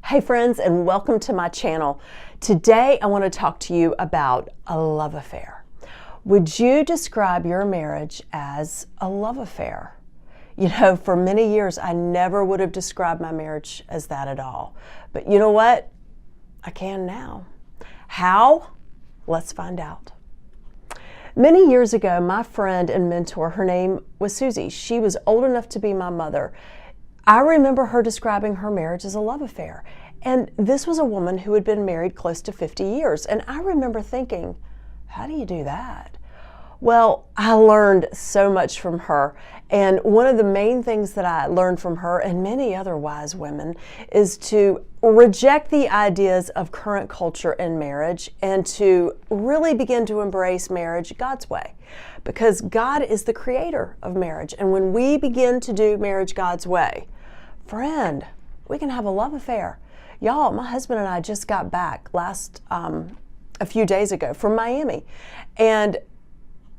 Hey friends, and welcome to my channel. Today I want to talk to you about a love affair. Would you describe your marriage as a love affair? You know, for many years I never would have described my marriage as that at all. But you know what? I can now. How? Let's find out. Many years ago, my friend and mentor, her name was Susie. She was old enough to be my mother. I remember her describing her marriage as a love affair. And this was a woman who had been married close to 50 years. And I remember thinking, how do you do that? Well, I learned so much from her. And one of the main things that I learned from her and many other wise women is to reject the ideas of current culture in marriage and to really begin to embrace marriage God's way. Because God is the creator of marriage. And when we begin to do marriage God's way, friend, we can have a love affair. Y'all, my husband and I just got back a few days ago from Miami. And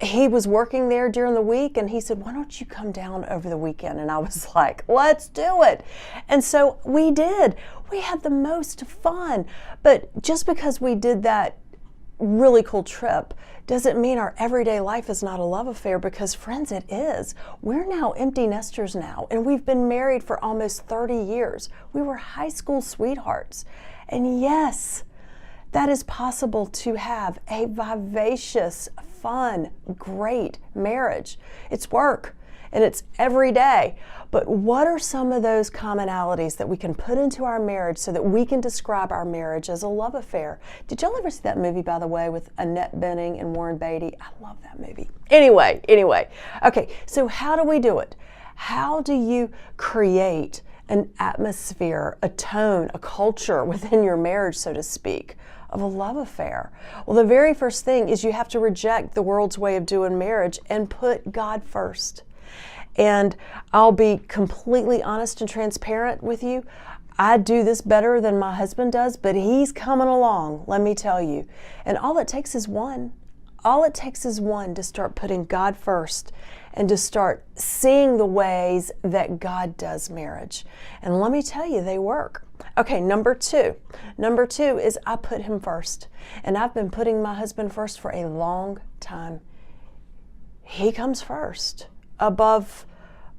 he was working there during the week and he said, why don't you come down over the weekend? And I was like, let's do it. And so we did. We had the most fun. But just because we did that really cool trip doesn't mean our everyday life is not a love affair, because friends, it is. We're now empty nesters now, and we've been married for almost 30 years. We were high school sweethearts. And yes, that is possible to have a vivacious, fun, great marriage. It's work and it's every day. But what are some of those commonalities that we can put into our marriage so that we can describe our marriage as a love affair? Did y'all ever see that movie, by the way, with Annette Bening and Warren Beatty? I love that movie. Anyway. Okay, so how do we do it? How do you create an atmosphere, a tone, a culture within your marriage, so to speak, of a love affair? Well, the very first thing is you have to reject the world's way of doing marriage and put God first. And I'll be completely honest and transparent with you. I do this better than my husband does, but he's coming along, let me tell you. And all it takes is one. All it takes is one to start putting God first and to start seeing the ways that God does marriage. And let me tell you, they work. Okay, number two. Number two is I put him first. And I've been putting my husband first for a long time. He comes first above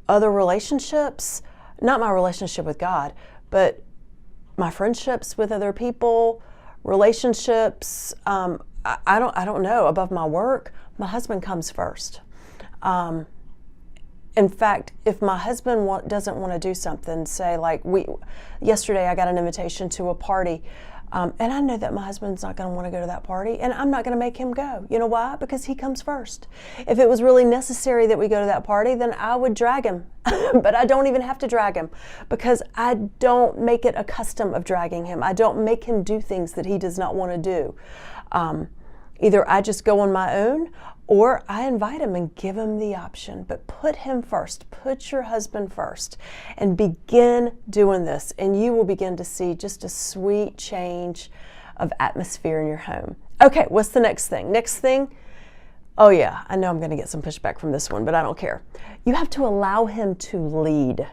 other relationships, not my relationship with God, but my friendships with other people, relationships, I don't know, above my work. My husband comes first. In fact, if my husband doesn't want to do something, say like yesterday I got an invitation to a party, and I know that my husband's not going to want to go to that party, and I'm not going to make him go. You know why? Because he comes first. If it was really necessary that we go to that party, then I would drag him. But I don't even have to drag him, because I don't make it a custom of dragging him. I don't make him do things that he does not want to do. Either I just go on my own, or I invite him and give him the option. But put him first. Put your husband first and begin doing this, and you will begin to see just a sweet change of atmosphere in your home. Okay, what's the next thing? Next thing, oh yeah, I know I'm going to get some pushback from this one, but I don't care. You have to allow him to lead.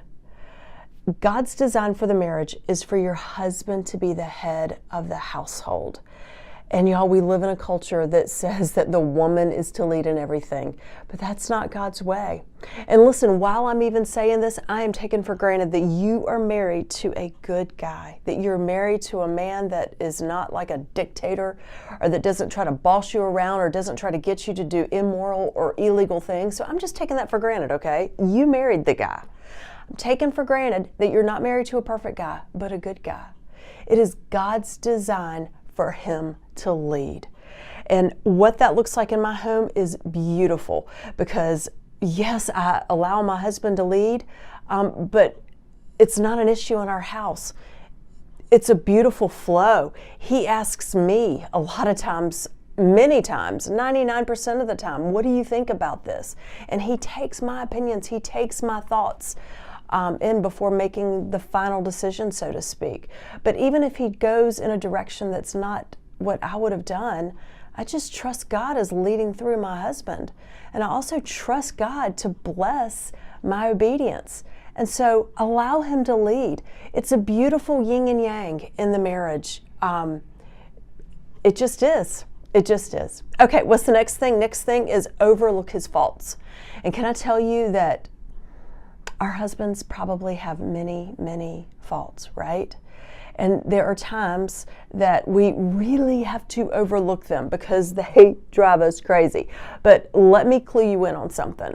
God's design for the marriage is for your husband to be the head of the household. And y'all, we live in a culture that says that the woman is to lead in everything, but that's not God's way. And listen, while I'm even saying this, I am taking for granted that you are married to a good guy, that you're married to a man that is not like a dictator, or that doesn't try to boss you around, or doesn't try to get you to do immoral or illegal things. So I'm just taking that for granted, okay? You married the guy. I'm taking for granted that you're not married to a perfect guy, but a good guy. It is God's design for him to lead. And what that looks like in my home is beautiful, because yes, I allow my husband to lead, but it's not an issue in our house. It's a beautiful flow. He asks me a lot of times, many times, 99% of the time, what do you think about this? And he takes my opinions, he takes my thoughts in before making the final decision, so to speak. But even if he goes in a direction that's not what I would have done, I just trust God is leading through my husband. And I also trust God to bless my obedience. And so allow him to lead. It's a beautiful yin and yang in the marriage. It just is. It just is. Okay, what's the next thing? Next thing is overlook his faults. And can I tell you that our husbands probably have many, many faults, right? And there are times that we really have to overlook them because they drive us crazy. But let me clue you in on something.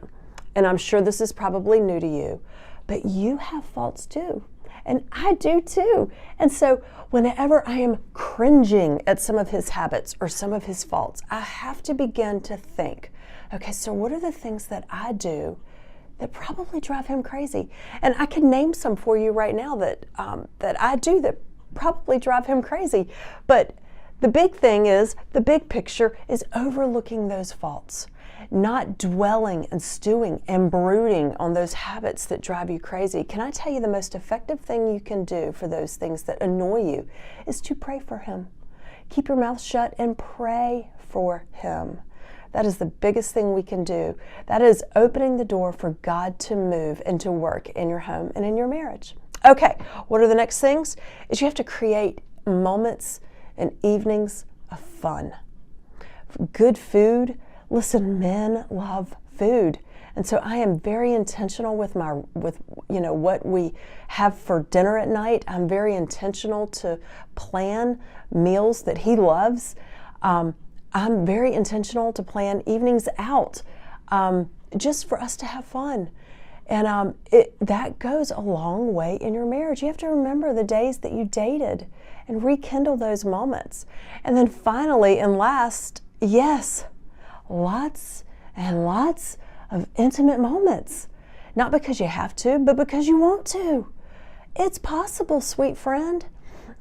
And I'm sure this is probably new to you, but you have faults too. And I do too. And so whenever I am cringing at some of his habits or some of his faults, I have to begin to think, okay, so what are the things that I do that probably drive him crazy? And I can name some for you right now that I do that probably drive him crazy. But the big thing is, the big picture is overlooking those faults, not dwelling and stewing and brooding on those habits that drive you crazy. Can I tell you the most effective thing you can do for those things that annoy you is to pray for him. Keep your mouth shut and pray for him. That is the biggest thing we can do. That is opening the door for God to move and to work in your home and in your marriage. Okay, what are the next things? Is you have to create moments and evenings of fun. Good food. Listen, men love food. And so I am very intentional with what we have for dinner at night. I'm very intentional to plan meals that he loves. I'm very intentional to plan evenings out just for us to have fun. And that goes a long way in your marriage. You have to remember the days that you dated and rekindle those moments. And then finally and last, yes, lots and lots of intimate moments. Not because you have to, but because you want to. It's possible, sweet friend.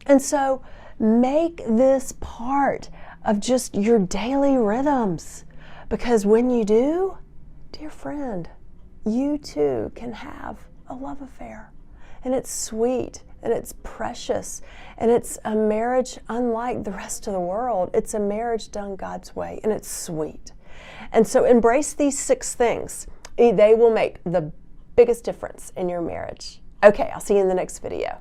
And so make this part of just your daily rhythms. Because when you do, dear friend, you too can have a love affair. And it's sweet and it's precious and it's a marriage unlike the rest of the world. It's a marriage done God's way and it's sweet. And so embrace these 6 things. They will make the biggest difference in your marriage. Okay, I'll see you in the next video.